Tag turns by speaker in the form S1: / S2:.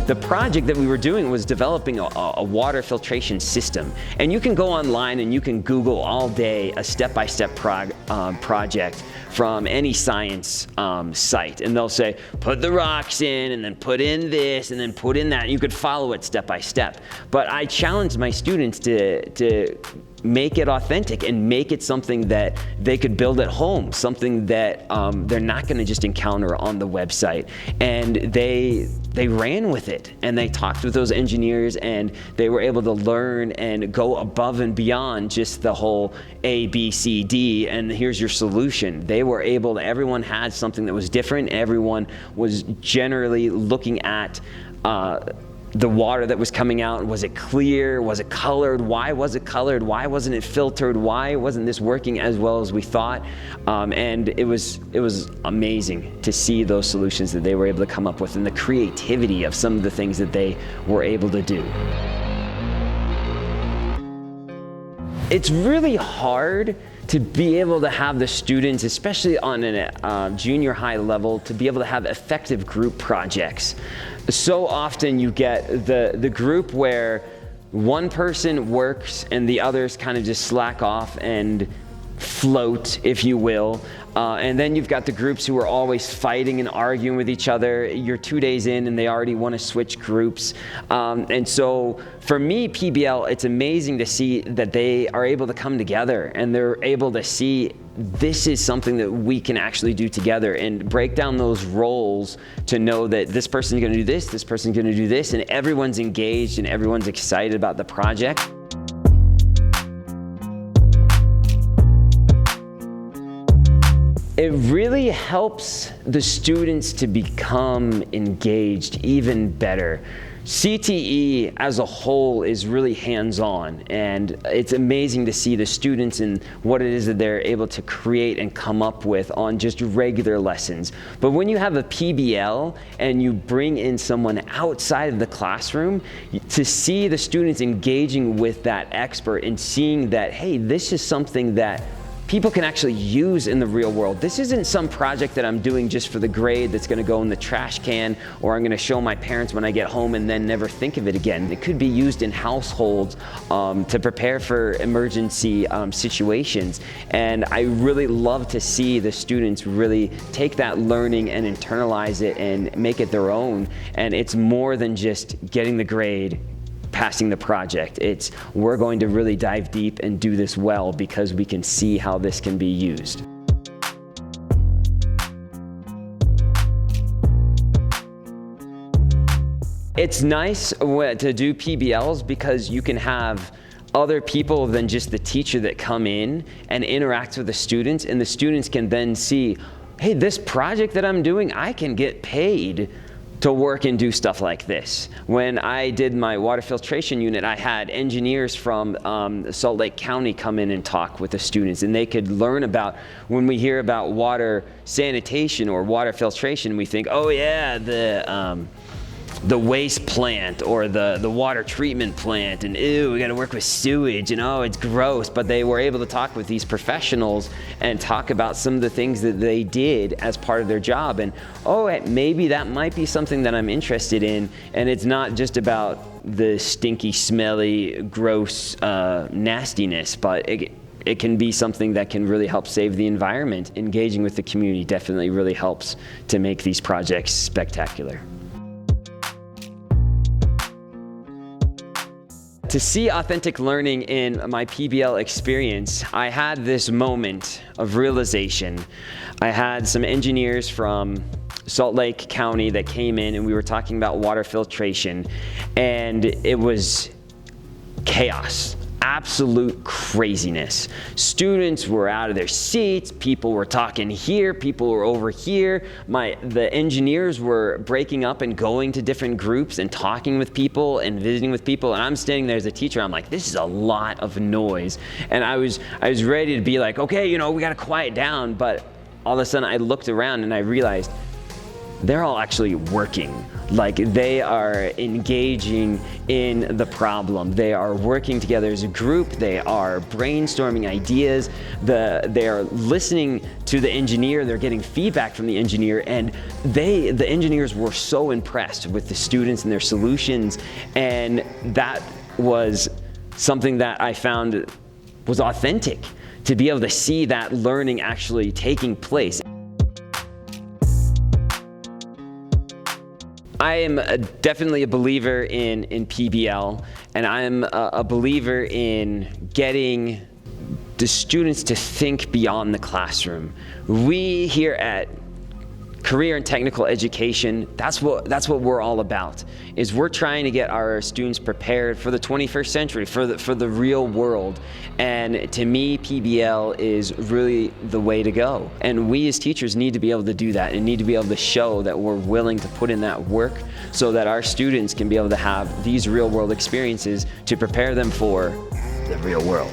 S1: The project that we were doing was developing a water filtration system. And you can go online and you can Google all day a step-by-step project from any science site. And they'll say, put the rocks in, and then put in this, and then put in that. And you could follow it step by step. But I challenged my students to make it authentic and make it something that they could build at home, something that they're not going to just encounter on the website. And they ran with it, and they talked with those engineers, and they were able to learn and go above and beyond just the whole A, B, C, D, and here's your solution. They were able to, everyone had something that was different. Everyone was generally looking at the water that was coming out. Was it clear? Was it colored? Why was it colored? Why wasn't it filtered? Why wasn't this working as well as we thought? And it was amazing to see those solutions that they were able to come up with and the creativity of some of the things that they were able to do. It's really hard to be able to have the students, especially on a junior high level, to be able to have effective group projects. So often you get the group where one person works and the others kind of just slack off and float, if you will. And then you've got the groups who are always fighting and arguing with each other. You're 2 days in and they already want to switch groups. And so for me, PBL, it's amazing to see that they are able to come together and they're able to see this is something that we can actually do together and break down those roles to know that this person's going to do this person's going to do this, and everyone's engaged and everyone's excited about the project. It really helps the students to become engaged even better. CTE as a whole is really hands-on, and it's amazing to see the students and what it is that they're able to create and come up with on just regular lessons. But when you have a PBL and you bring in someone outside of the classroom, to see the students engaging with that expert and seeing that, hey, this is something that people can actually use in the real world. This isn't some project that I'm doing just for the grade that's going to go in the trash can, or I'm going to show my parents when I get home and then never think of it again. It could be used in households to prepare for emergency situations. And I really love to see the students really take that learning and internalize it and make it their own. And it's more than just getting the grade, passing the project. It's we're going to really dive deep and do this well because we can see how this can be used. It's nice to do PBLs because you can have other people than just the teacher that come in and interact with the students, and the students can then see, hey, this project that I'm doing, I can get paid to work and do stuff like this. When I did my water filtration unit, I had engineers from Salt Lake County come in and talk with the students, and they could learn about, when we hear about water sanitation or water filtration, we think, oh yeah, the waste plant or the water treatment plant, and ew, we got to work with sewage, and oh, it's gross. But they were able to talk with these professionals and talk about some of the things that they did as part of their job, and oh, maybe that might be something that I'm interested in. And it's not just about the stinky, smelly, gross nastiness, but it can be something that can really help save the environment. Engaging with the community definitely really helps to make these projects spectacular. To see authentic learning in my PBL experience, I had this moment of realization. I had some engineers from Salt Lake County that came in, and we were talking about water filtration, and it was chaos. Absolute craziness. Students were out of their seats, people were talking here, people were over here. The engineers were breaking up and going to different groups and talking with people and visiting with people, and I'm standing there as a teacher, I'm like, this is a lot of noise. And I was ready to be like, okay, we gotta quiet down, but all of a sudden I looked around and I realized they're all actually working. Like, they are engaging in the problem. They are working together as a group. They are brainstorming ideas. They are listening to the engineer. They're getting feedback from the engineer. And the engineers were so impressed with the students and their solutions. And that was something that I found was authentic, to be able to see that learning actually taking place. I am definitely a believer in PBL, and I'm a believer in getting the students to think beyond the classroom. We here at Career and Technical Education, that's what we're all about, is we're trying to get our students prepared for the 21st century, for the real world. And to me, PBL is really the way to go. And we as teachers need to be able to do that, and need to be able to show that we're willing to put in that work so that our students can be able to have these real world experiences to prepare them for the real world.